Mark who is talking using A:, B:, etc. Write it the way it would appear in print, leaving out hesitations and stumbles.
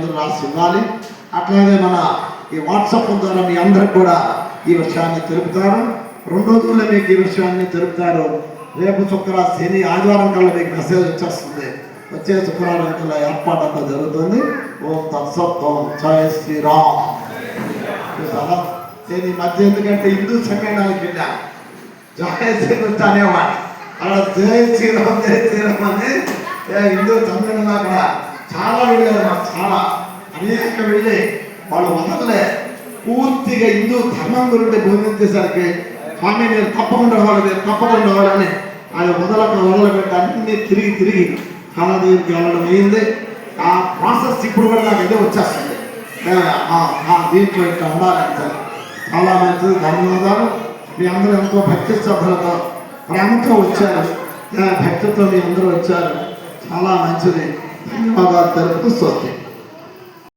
A: మీరు రాసి ఇవ్వాలి. అట్లాగే మన ఈ వాట్సాప్ ద్వారా మీ అందరికి కూడా ఈ విషయాన్ని తెలుపుతారు. 2 రోజుల్లో మీకు ఈ విషయాన్ని తెలుపుతారు. రేపు శుక్రవారం, శని, ఆదివారం కల్లా మీకు మెసేజ్ వచ్చేస్తుంది. వచ్చే శుక్రవారం కల్లా ఏర్పాటు అంతా జరుగుతుంది. ఓం తత్సత్వం జయ శ్రీరామ్. నేను ఈ మధ్య ఎందుకంటే హిందూ సమ్మేళనానికి వెళ్ళాను. జయ శ్రీకృష్ణ అనేవాడు. అక్కడ జయ శ్రీరామ్ జయ శ్రీరామ్ అని హిందూ సమ్మేళనం అక్కడ చాలా వెళ్ళారు. చాలా అనేక వెళ్ళి వాళ్ళు వదలలే. పూర్తిగా హిందూ ధర్మం గురించి బోధించేసరికి స్వామి మీరు తప్పకుండా వాళ్ళు, మీరు తప్పకుండా వాళ్ళని ఆయన వదలపెట్టి అన్ని తిరిగి చాలా దగ్గరికి వెళ్ళడం అయింది. ఆ ప్రాసెస్ ఇప్పుడు కూడా నాకు అదే వచ్చేస్తుంది. దీంట్లో ఇట్లా ఉండాలని సార్ చాలా మంచిది. ధన్యవాదాలు. మీ అందరూ ఎంతో భక్తి శ్రద్ధలతో ప్రేమతో వచ్చారు. భక్తితో మీ అందరూ వచ్చారు. చాలా మంచిది. ధన్యవాదాలు తెలుపుతూ స్తోత్రం.